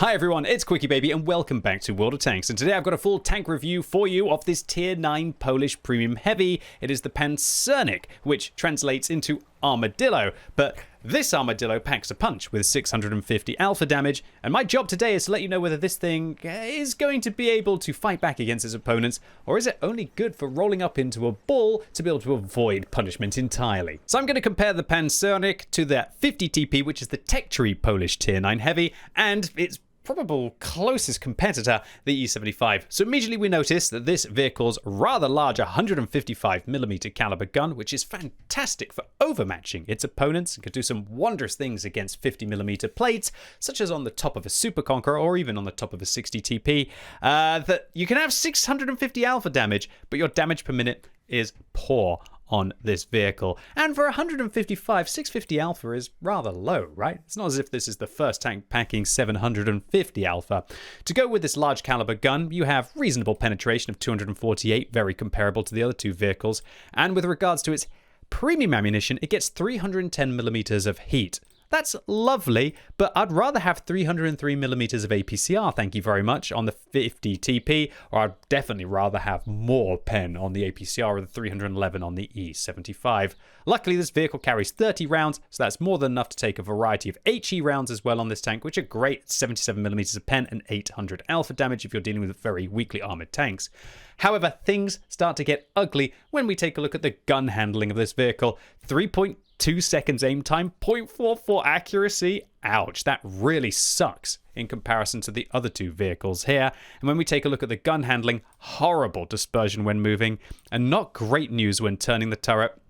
Hi everyone, it's QuickyBaby and welcome back to World of Tanks, and today I've got a full tank review for you of this tier 9 Polish premium heavy. It is the Pancernik, which translates into armadillo, but this armadillo packs a punch with 650 alpha damage, and my job today is to let you know whether this thing is going to be able to fight back against its opponents, or is it only good for rolling up into a ball to be able to avoid punishment entirely. So I'm going to compare the Pancernik to the 50 TP, which is the tech tree Polish tier 9 heavy, and its probable closest competitor, the E75. So immediately we notice that this vehicle's rather large 155mm caliber gun, which is fantastic for overmatching its opponents and can do some wondrous things against 50mm plates, such as on the top of a Super Conqueror or even on the top of a 60 TP, that you can have 650 alpha damage, but your damage per minute is poor on this vehicle. And for 155, 650 alpha is rather low, right? It's not as if this is the first tank packing 750 alpha. To go with this large caliber gun, you have reasonable penetration of 248, very comparable to the other two vehicles. And with regards to its premium ammunition, it gets 310mm of heat. That's lovely, but I'd rather have 303mm of APCR, thank you very much, on the 50 TP, or I'd definitely rather have more pen on the APCR or the 311 on the E75. Luckily, this vehicle carries 30 rounds, so that's more than enough to take a variety of HE rounds as well on this tank, which are great, 77mm of pen and 800 alpha damage if you're dealing with very weakly armored tanks. However, things start to get ugly when we take a look at the gun handling of this vehicle. 3.2 seconds aim time, 0.44 accuracy. Ouch, that really sucks in comparison to the other two vehicles here. And when we take a look at the gun handling, horrible dispersion when moving, and not great news when turning the turret.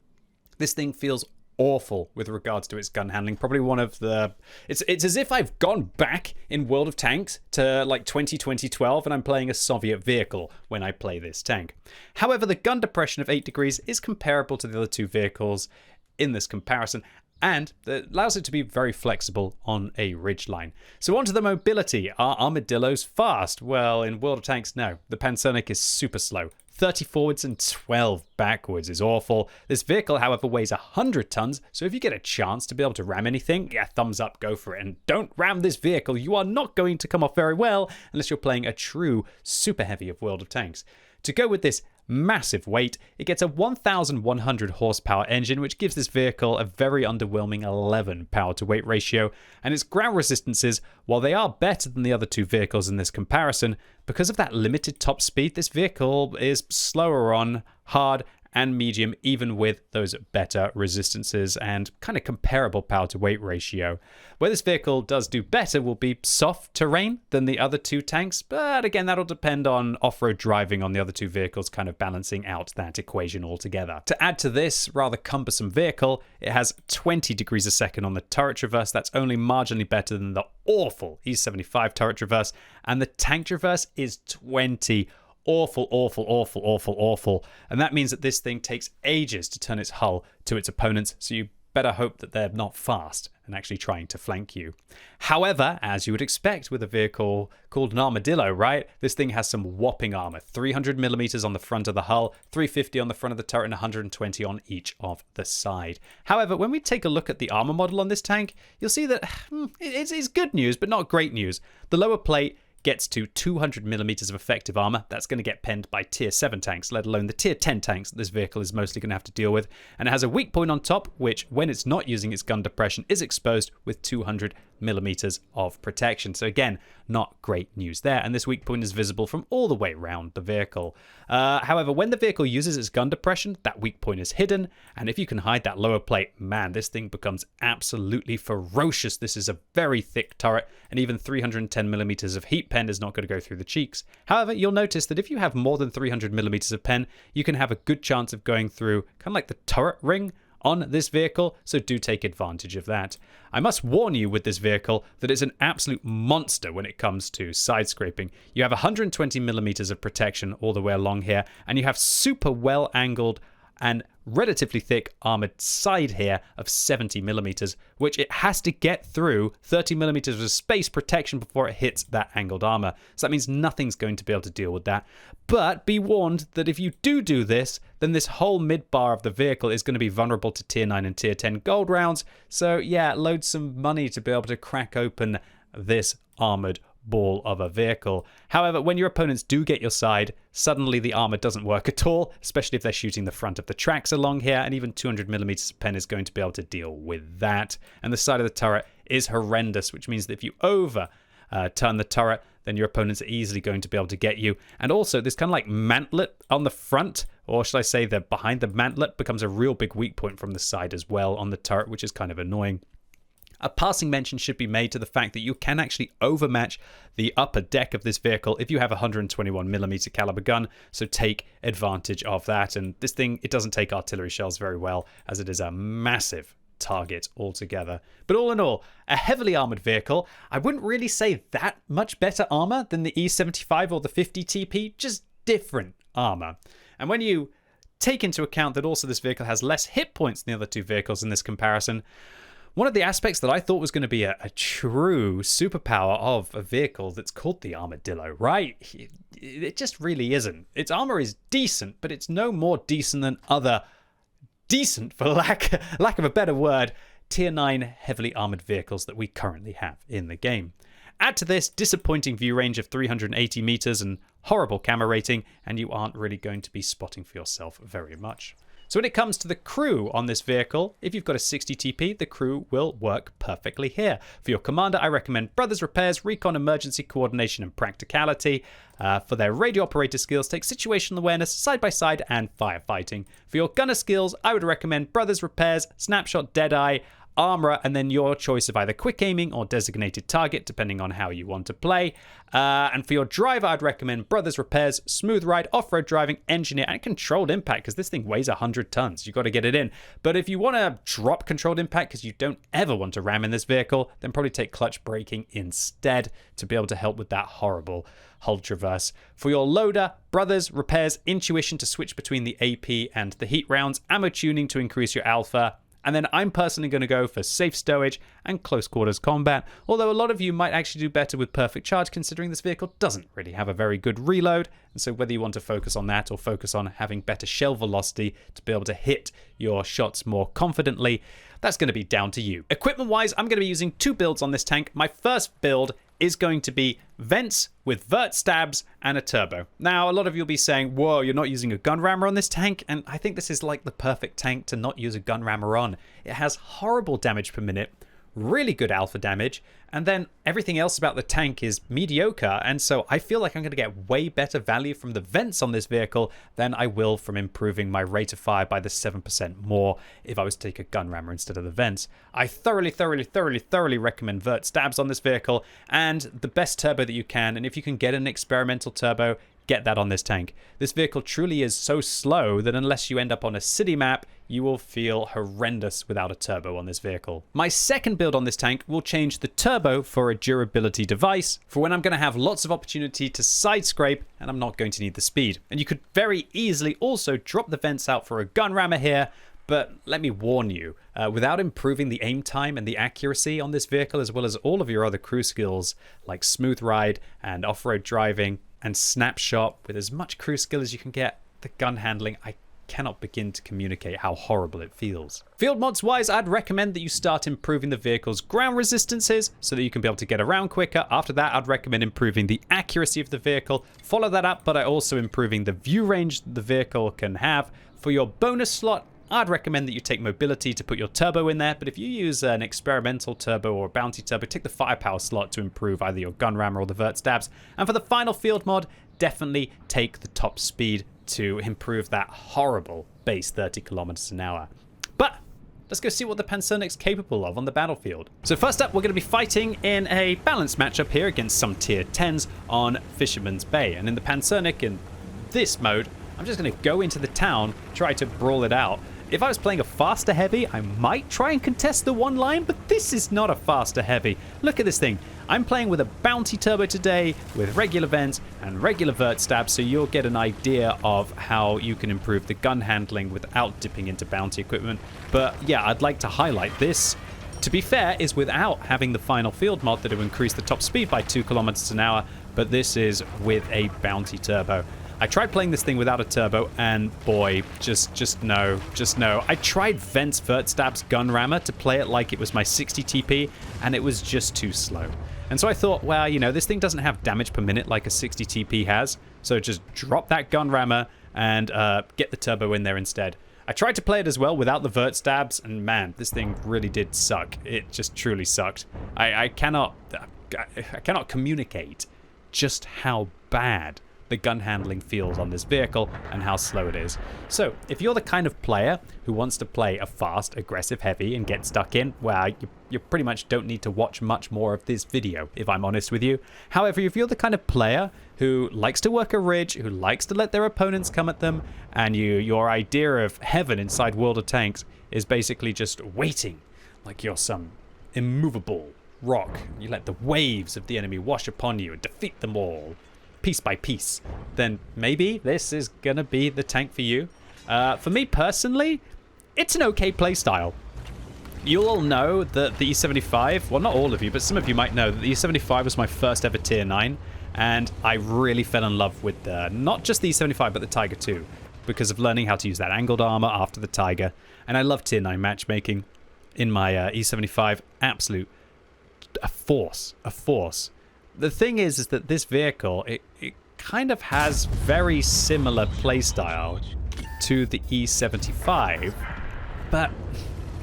This thing feels awful with regards to its gun handling. Probably one of the... It's as if I've gone back in World of Tanks to like 2012 and I'm playing a Soviet vehicle when I play this tank. However, the gun depression of 8 degrees is comparable to the other two vehicles in this comparison, and it allows it to be very flexible on a ridgeline. So onto the mobility. Are armadillos fast? Well, in World of Tanks, no. The Pancernik is super slow. 30 forwards and 12 backwards is awful. This vehicle, however, weighs 100 tons, so if you get a chance to be able to ram anything, yeah, thumbs up, go for it. And don't ram this vehicle. You are not going to come off very well unless you're playing a true super heavy of World of Tanks. To go with this massive weight, it gets a 1,100 horsepower engine, which gives this vehicle a very underwhelming 11 power to weight ratio, and its ground resistances, while they are better than the other two vehicles in this comparison, because of that limited top speed, this vehicle is slower on hard and medium, even with those better resistances and kind of comparable power to weight ratio. Where this vehicle does do better will be soft terrain than the other two tanks, but again, that'll depend on off-road driving on the other two vehicles, kind of balancing out that equation altogether. To add to this rather cumbersome vehicle, it has 20 degrees a second on the turret traverse. That's only marginally better than the awful E75 turret traverse, and the tank traverse is 20. Awful, awful, awful, awful, awful. And that means that this thing takes ages to turn its hull to its opponents, so you better hope that they're not fast and actually trying to flank you. However, as you would expect with a vehicle called an armadillo, right? This thing has some whopping armor. 300mm on the front of the hull, 350 on the front of the turret, and 120 on each of the side. However, when we take a look at the armor model on this tank, you'll see that it's good news, but not great news. The lower plate gets to 200mm of effective armor. That's going to get penned by tier 7 tanks, let alone the tier 10 tanks that this vehicle is mostly going to have to deal with. And it has a weak point on top, which, when it's not using its gun depression, is exposed with 200mm of protection. So again, not great news there. And this weak point is visible from all the way around the vehicle. However, when the vehicle uses its gun depression, that weak point is hidden. And if you can hide that lower plate, man, this thing becomes absolutely ferocious. This is a very thick turret, and even 310mm of heat pen is not going to go through the cheeks. However, you'll notice that if you have more than 300mm of pen, you can have a good chance of going through kind of like the turret ring on this vehicle, so do take advantage of that. I must warn you with this vehicle that it's an absolute monster when it comes to side scraping. You have 120mm of protection all the way along here, and you have super well angled and relatively thick armored side here of 70mm, which it has to get through 30mm of space protection before it hits that angled armor. So that means nothing's going to be able to deal with that. But be warned that if you do this, then this whole mid bar of the vehicle is going to be vulnerable to tier 9 and tier 10 gold rounds. So yeah, load some money to be able to crack open this armored ball of a vehicle. However, when your opponents do get your side, suddenly the armor doesn't work at all, especially if they're shooting the front of the tracks along here, and even 200mm of pen is going to be able to deal with that. And the side of the turret is horrendous, which means that if you turn the turret, then your opponents are easily going to be able to get you. And also, this kind of like mantlet on the front, or should I say that behind the mantlet, becomes a real big weak point from the side as well on the turret, which is kind of annoying. A passing mention should be made to the fact that you can actually overmatch the upper deck of this vehicle if you have a 121mm caliber gun, so take advantage of that. And this thing, it doesn't take artillery shells very well, as it is a massive target altogether. But all in all, a heavily armored vehicle. I wouldn't really say that much better armor than the E75 or the 50 TP, just different armor. And when you take into account that also this vehicle has less hit points than the other two vehicles in this comparison, one of the aspects that I thought was going to be a true superpower of a vehicle that's called the armadillo, right? It just really isn't. Its armor is decent, but it's no more decent than other decent, for lack of a better word, tier 9 heavily armored vehicles that we currently have in the game. Add to this disappointing view range of 380 meters and horrible camera rating, and you aren't really going to be spotting for yourself very much. So when it comes to the crew on this vehicle, if you've got a 60 TP, the crew will work perfectly here. For your commander, I recommend Brothers Repairs, Recon, Emergency Coordination, and Practicality. For their radio operator skills, take Situational Awareness, Side-by-Side, and Firefighting. For your gunner skills, I would recommend Brothers Repairs, Snapshot, Deadeye, Armorer, and then your choice of either quick aiming or designated target, depending on how you want to play. And for your driver, I'd recommend Brothers Repairs, Smooth Ride, Off-Road Driving, Engineer, and Controlled Impact, because this thing weighs 100 tons. You've got to get it in. But if you want to drop Controlled Impact because you don't ever want to ram in this vehicle, then probably take Clutch Braking instead to be able to help with that horrible hull traverse. For your loader, Brothers Repairs, Intuition to switch between the AP and the heat rounds, Ammo Tuning to increase your alpha. And then I'm personally going to go for safe stowage and close quarters combat, although a lot of you might actually do better with perfect charge, considering this vehicle doesn't really have a very good reload. And so whether you want to focus on that or focus on having better shell velocity to be able to hit your shots more confidently, that's going to be down to you. Equipment wise, I'm going to be using two builds on this tank. My first build is going to be vents with vert stabs and a turbo. Now, a lot of you will be saying, whoa, you're not using a gun rammer on this tank? And I think this is like the perfect tank to not use a gun rammer on. It has horrible damage per minute, really good alpha damage, and then everything else about the tank is mediocre, and so I feel like I'm going to get way better value from the vents on this vehicle than I will from improving my rate of fire by the 7% more if I was to take a gun rammer instead of the vents. I thoroughly recommend vert stabs on this vehicle, and the best turbo that you can, and if you can get an experimental turbo, get that on this tank. This vehicle truly is so slow that unless you end up on a city map, you will feel horrendous without a turbo on this vehicle. My second build on this tank will change the turbo for a durability device for when I'm going to have lots of opportunity to side scrape and I'm not going to need the speed. And you could very easily also drop the vents out for a gun rammer here, but let me warn you, without improving the aim time and the accuracy on this vehicle, as well as all of your other crew skills like smooth ride and off-road driving and snapshot, with as much crew skill as you can get, the gun handling, I cannot begin to communicate how horrible it feels. Field mods wise, I'd recommend that you start improving the vehicle's ground resistances so that you can be able to get around quicker. After that, I'd recommend improving the accuracy of the vehicle. Follow that up, but also improving the view range the vehicle can have. For your bonus slot, I'd recommend that you take mobility to put your turbo in there, but if you use an experimental turbo or a bounty turbo, take the firepower slot to improve either your gun rammer or the vert stabs. And for the final field mod, definitely take the top speed to improve that horrible base 30 kilometers an hour. But let's go see what the Pancernik's capable of on the battlefield. So first up, we're going to be fighting in a balanced matchup here against some tier 10s on Fisherman's Bay. And in the Pancernik, in this mode, I'm just going to go into the town, try to brawl it out. If I was playing a faster heavy, I might try and contest the one line, but this is not a faster heavy. Look at this thing. I'm playing with a bounty turbo today with regular vents and regular vert stabs, so you'll get an idea of how you can improve the gun handling without dipping into bounty equipment. But yeah, I'd like to highlight this, to be fair, is without having the final field mod that will increase the top speed by 2 kilometers an hour, but this is with a bounty turbo. I tried playing this thing without a turbo, and boy, just no. I tried Vent's Vert Stab's Gun Rammer to play it like it was my 60 TP, and it was just too slow. And so I thought, well, you know, this thing doesn't have damage per minute like a 60 TP has, so just drop that gun rammer and get the turbo in there instead. I tried to play it as well without the vert stabs, and man, this thing really did suck. It just truly sucked. I cannot communicate just how bad the gun handling feels on this vehicle and how slow it is. So if you're the kind of player who wants to play a fast, aggressive heavy and get stuck in, well, you pretty much don't need to watch much more of this video, if I'm honest with you. However, if you're the kind of player who likes to work a ridge, who likes to let their opponents come at them, and your idea of heaven inside World of Tanks is basically just waiting like you're some immovable rock. You let the waves of the enemy wash upon you and defeat them all piece by piece, then maybe this is gonna be the tank for you. For me personally, it's an okay playstyle. You'll all know that the E75, well, not all of you, but some of you might know that the E75 was my first ever tier 9, and I really fell in love with not just the E75, but the Tiger 2, because of learning how to use that angled armor after the Tiger. And I love tier 9 matchmaking in my E75. Absolute a force. The thing is that this vehicle, it kind of has very similar playstyle to the E75, but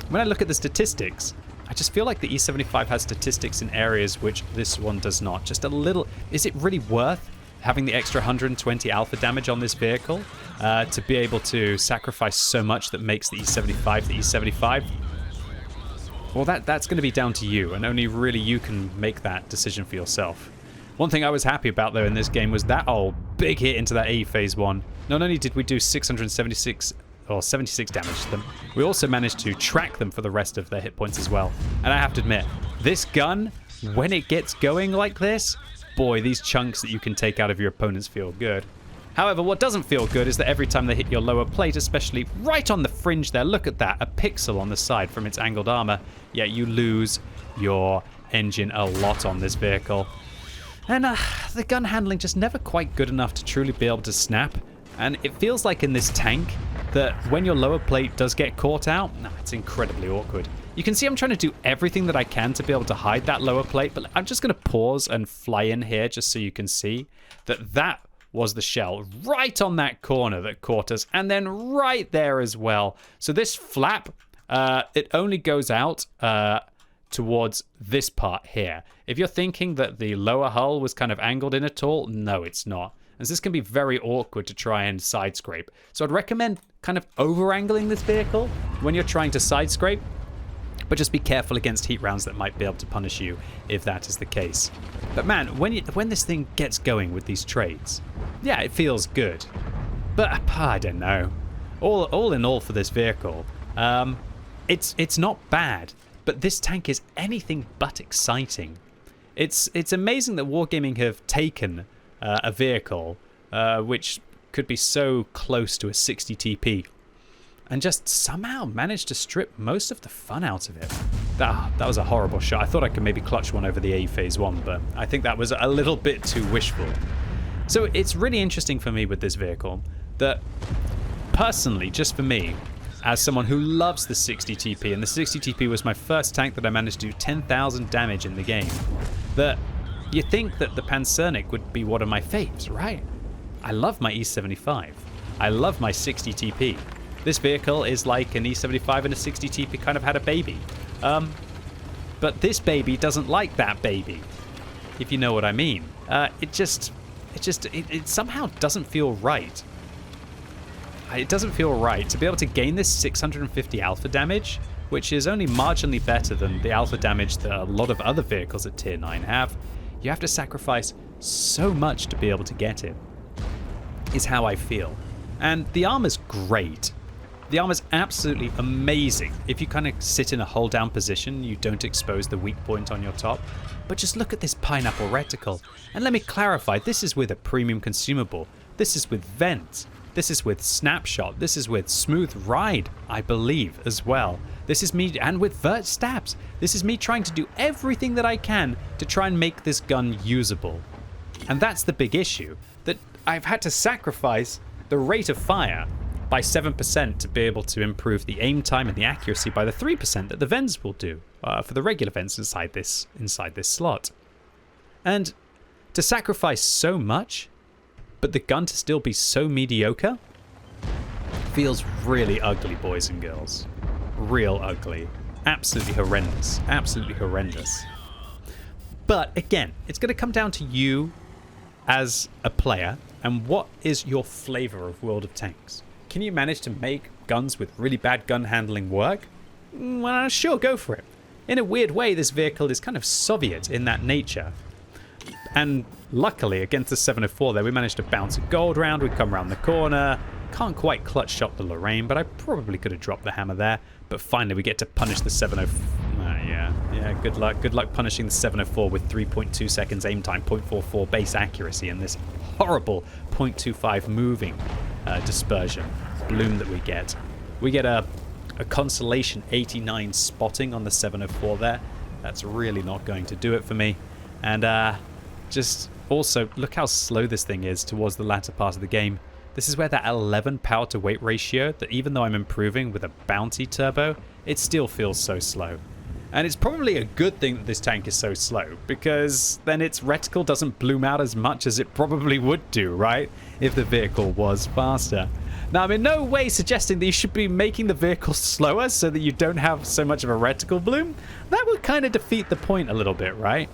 when I look at the statistics, I just feel like the E75 has statistics in areas which this one does not. Just a little. Is it really worth having the extra 120 alpha damage on this vehicle to be able to sacrifice so much that makes the E75 the E75? Well, that's going to be down to you, and only really you can make that decision for yourself. One thing I was happy about, though, in this game was that big hit into that AE Phase 1. Not only did we do 76 damage to them, we also managed to track them for the rest of their hit points as well. And I have to admit, this gun, when it gets going like this, boy, these chunks that you can take out of your opponents feel good. However, what doesn't feel good is that every time they hit your lower plate, especially right on the fringe there, look at that, a pixel on the side from its angled armor, yeah, you lose your engine a lot on this vehicle. And the gun handling just never quite good enough to truly be able to snap. And it feels like in this tank that when your lower plate does get caught out, it's incredibly awkward. You can see I'm trying to do everything that I can to be able to hide that lower plate, but I'm just going to pause and fly in here just so you can see that was the shell right on that corner that caught us, and then right there as well. So this flap, it only goes out towards this part here. If you're thinking that the lower hull was kind of angled in at all, no, it's not. And so this can be very awkward to try and side scrape. So I'd recommend kind of over-angling this vehicle when you're trying to side scrape, but just be careful against heat rounds that might be able to punish you if that is the case. But man, when this thing gets going with these trades, yeah, it feels good. But I don't know. All in all for this vehicle, it's not bad. But this tank is anything but exciting. It's amazing that Wargaming have taken a vehicle which could be so close to a 60 TP and just somehow managed to strip most of the fun out of it. That was a horrible shot. I thought I could maybe clutch one over the AE Phase 1, but I think that was a little bit too wishful. So it's really interesting for me with this vehicle that personally, just for me, as someone who loves the 60 TP, and the 60 TP was my first tank that I managed to do 10,000 damage in the game, that you think that the Pancernik would be one of my faves, right? I love my E75. I love my 60 TP. This vehicle is like an E75 and a 60 TP kind of had a baby. But this baby doesn't like that baby, if you know what I mean. It somehow doesn't feel right. It doesn't feel right to be able to gain this 650 alpha damage, which is only marginally better than the alpha damage that a lot of other vehicles at tier 9 have. You have to sacrifice so much to be able to get it, is how I feel. And the armor's great. The armor's absolutely amazing. If you kind of sit in a hold down position, you don't expose the weak point on your top. But just look at this pineapple reticle. And let me clarify, this is with a premium consumable. This is with vent. This is with snapshot. This is with smooth ride, I believe, as well. This is me, and with vert stabs. This is me trying to do everything that I can to try and make this gun usable. And that's the big issue, that I've had to sacrifice the rate of fire by 7% to be able to improve the aim time and the accuracy by the 3% that the vents will do for the regular vents inside this slot. And to sacrifice so much, but the gun to still be so mediocre, feels really ugly, boys and girls. Real ugly. Absolutely horrendous. Absolutely horrendous. But again, it's going to come down to you as a player and what is your flavor of World of Tanks. Can you manage to make guns with really bad gun handling work? Well, sure, go for it. In a weird way, this vehicle is kind of Soviet in that nature. And luckily, against the 704 there, we managed to bounce a gold round. We come around the corner. Can't quite clutch shot the Lorraine, but I probably could have dropped the hammer there. But finally, we get to punish the 704. Yeah, good luck. Good luck punishing the 704 with 3.2 seconds aim time, 0.44 base accuracy, and this horrible 0.25 moving dispersion bloom that we get. We get a consolation 89 spotting on the 704 there. That's really not going to do it for me. And just also, look how slow this thing is towards the latter part of the game. This is where that 11 power to weight ratio, that even though I'm improving with a bounty turbo, it still feels so slow. And it's probably a good thing that this tank is so slow, because then its reticle doesn't bloom out as much as it probably would do, right? If the vehicle was faster. Now, I'm in no way suggesting that you should be making the vehicle slower so that you don't have so much of a reticle bloom. That would kind of defeat the point a little bit, right?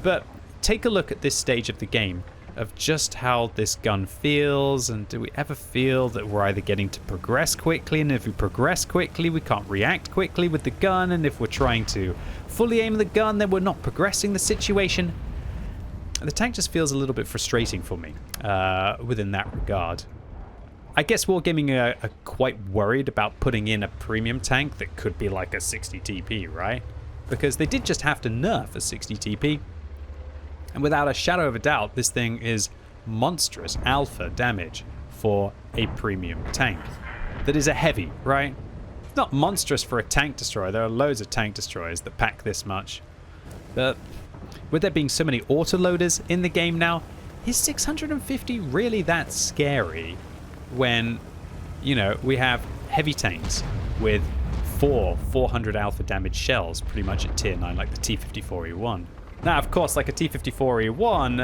But take a look at this stage of the game of just how this gun feels, and do we ever feel that we're either getting to progress quickly, and if we progress quickly we can't react quickly with the gun, and if we're trying to fully aim the gun then we're not progressing the situation. The tank just feels a little bit frustrating for me within that regard. I guess Wargaming are quite worried about putting in a premium tank that could be like a 60 TP, right? Because they did just have to nerf a 60 TP. And without a shadow of a doubt, this thing is monstrous alpha damage for a premium tank. That is a heavy, right? It's not monstrous for a tank destroyer. There are loads of tank destroyers that pack this much. But with there being so many autoloaders in the game now, is 650 really that scary when, you know, we have heavy tanks with 400 alpha damage shells pretty much at tier 9, like the T-54E1. Now, of course, like a T-54E1,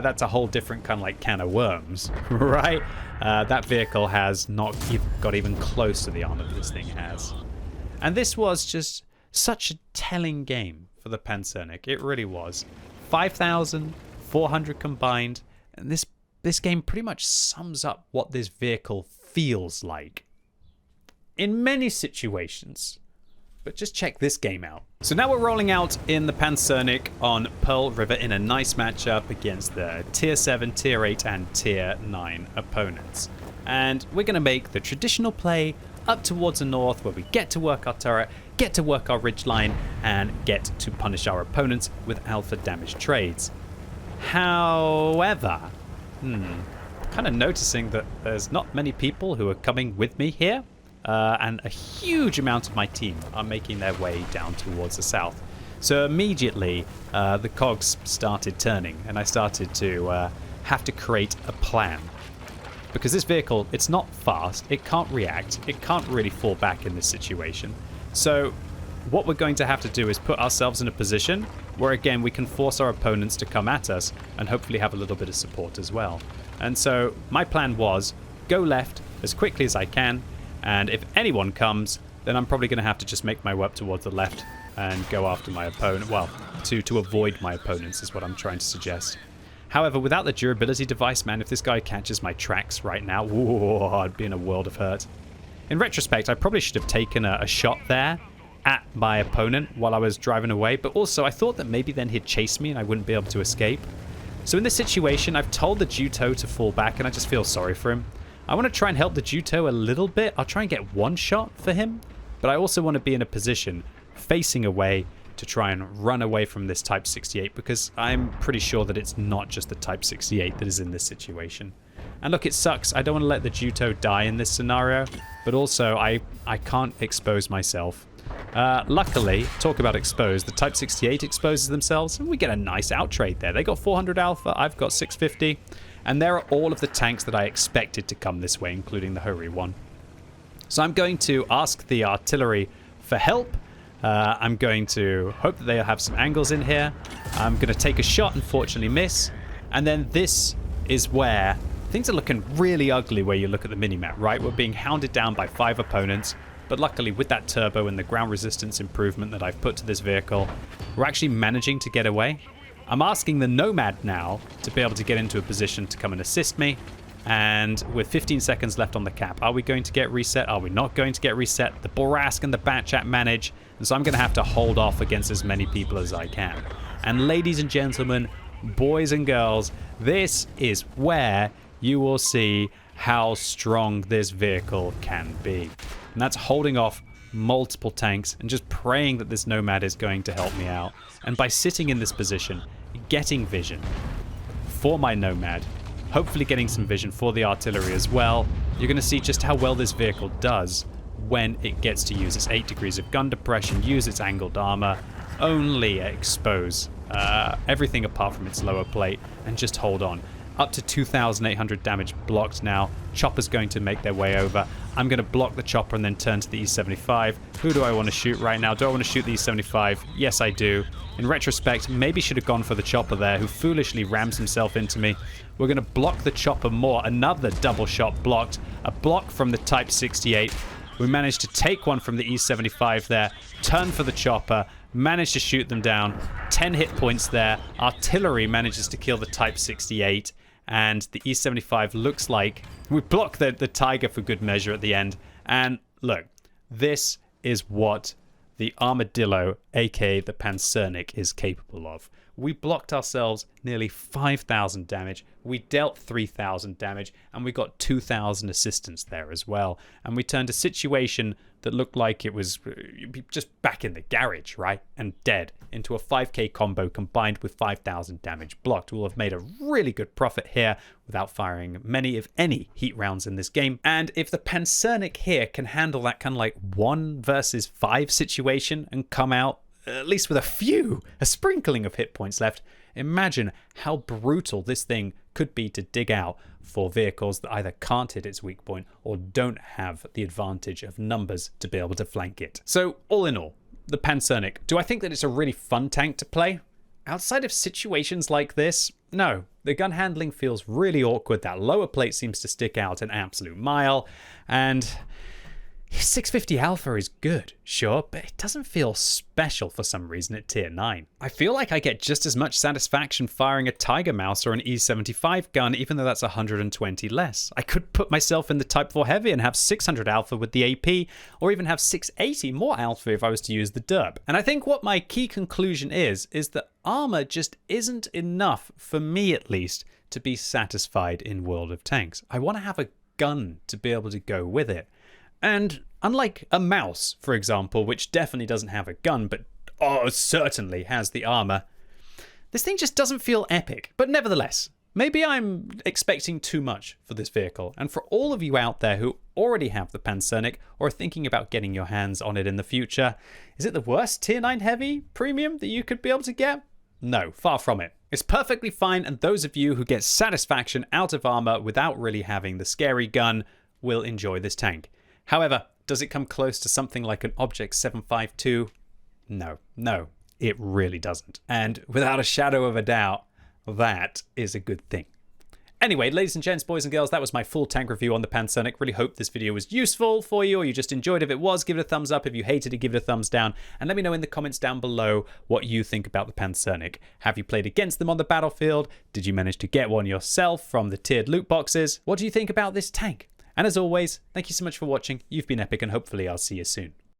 that's a whole different kind of like can of worms, right? That vehicle has not got even close to the armor that this thing has. And this was just such a telling game for the Pancernik. It really was. 5,400 combined, and this game pretty much sums up what this vehicle feels like. In many situations. But just check this game out. So now we're rolling out in the Pancernik on Pearl River in a nice matchup against the Tier 7, Tier 8, and Tier 9 opponents. And we're going to make the traditional play up towards the north where we get to work our turret, get to work our ridgeline, and get to punish our opponents with alpha damage trades. However, kind of noticing that there's not many people who are coming with me here. And a huge amount of my team are making their way down towards the south. So immediately the cogs started turning, and I started to have to create a plan. Because this vehicle, it's not fast, it can't react, it can't really fall back in this situation. So what we're going to have to do is put ourselves in a position where, again, we can force our opponents to come at us and hopefully have a little bit of support as well. And so my plan was go left as quickly as I can, and if anyone comes, then I'm probably going to have to just make my way up towards the left and go after my opponent. Well, to avoid my opponents is what I'm trying to suggest. However, without the durability device, man, if this guy catches my tracks right now, whoa, I'd be in a world of hurt. In retrospect, I probably should have taken a shot there at my opponent while I was driving away, but also I thought that maybe then he'd chase me and I wouldn't be able to escape. So in this situation, I've told the Juto to fall back, and I just feel sorry for him. I want to try and help the Juto a little bit. I'll try and get one shot for him, but I also want to be in a position facing away to try and run away from this Type 68, because I'm pretty sure that it's not just the Type 68 that is in this situation. And look, it sucks. I don't want to let the Juto die in this scenario, but also I can't expose myself. Luckily, talk about exposed, the Type 68 exposes themselves, and we get a nice outtrade there. They got 400 alpha, I've got 650. And there are all of the tanks that I expected to come this way, including the Hori one. So I'm going to ask the artillery for help, I'm going to hope that they'll have some angles in here. I'm going to take a shot, unfortunately miss. And then this is where things are looking really ugly where you look at the minimap, right? We're being hounded down by 5 opponents. But luckily, with that turbo and the ground resistance improvement that I've put to this vehicle, we're actually managing to get away. I'm asking the Nomad now to be able to get into a position to come and assist me. And with 15 seconds left on the cap, are we going to get reset? Are we not going to get reset? The Borask and the Batchat manage. And so I'm going to have to hold off against as many people as I can. And ladies and gentlemen, boys and girls, this is where you will see how strong this vehicle can be. And that's holding off multiple tanks and just praying that this Nomad is going to help me out. And by sitting in this position, getting vision for my Nomad, hopefully getting some vision for the artillery as well, you're going to see just how well this vehicle does when it gets to use its 8 degrees of gun depression, use its angled armor, only expose everything apart from its lower plate, and just hold on. Up to 2,800 damage blocked now. Chopper's going to make their way over. I'm going to block the chopper and then turn to the E75. Who do I want to shoot right now? Do I want to shoot the E75? Yes, I do. In retrospect, maybe should have gone for the chopper there, who foolishly rams himself into me. We're going to block the chopper more. Another double shot blocked. A block from the Type 68. We managed to take one from the E75 there. Turn for the chopper. Managed to shoot them down. 10 hit points there. Artillery manages to kill the Type 68. And the E75 looks like we block the Tiger for good measure at the end. And look, this is what the Armadillo, aka the Pancernik, is capable of. We blocked ourselves nearly 5,000 damage. We dealt 3,000 damage, and we got 2,000 assistance there as well. And we turned a situation that looked like it was just back in the garage, right? And dead into a 5k combo combined with 5,000 damage blocked. We'll have made a really good profit here without firing many, if any, heat rounds in this game. And if the Pancernik here can handle that kind of like 1 versus 5 situation and come out at least with a sprinkling of hit points left, imagine how brutal this thing could be to dig out for vehicles that either can't hit its weak point or don't have the advantage of numbers to be able to flank it. So all in all, the Pancernik, do I think that it's a really fun tank to play? Outside of situations like this, no. The gun handling feels really awkward. That lower plate seems to stick out an absolute mile, and 650 alpha is good, sure, but it doesn't feel special for some reason at tier 9. I feel like I get just as much satisfaction firing a Tiger Mouse or an E75 gun, even though that's 120 less. I could put myself in the Type 4 Heavy and have 600 alpha with the AP, or even have 680 more alpha if I was to use the derp. And I think what my key conclusion is that armor just isn't enough, for me at least, to be satisfied in World of Tanks. I want to have a gun to be able to go with it. And unlike a mouse, for example, which definitely doesn't have a gun, but certainly has the armor, this thing just doesn't feel epic. But nevertheless, maybe I'm expecting too much for this vehicle. And for all of you out there who already have the Pancernik or are thinking about getting your hands on it in the future, is it the worst tier 9 heavy premium that you could be able to get? No, far from it. It's perfectly fine, and those of you who get satisfaction out of armor without really having the scary gun will enjoy this tank. However, does it come close to something like an Object 752? No, it really doesn't. And without a shadow of a doubt, that is a good thing. Anyway, ladies and gents, boys and girls, that was my full tank review on the Pancernik. Really hope this video was useful for you, or you just enjoyed it. If it was, give it a thumbs up. If you hated it, give it a thumbs down. And let me know in the comments down below what you think about the Pancernik. Have you played against them on the battlefield? Did you manage to get one yourself from the tiered loot boxes? What do you think about this tank? And as always, thank you so much for watching. You've been epic, and hopefully I'll see you soon.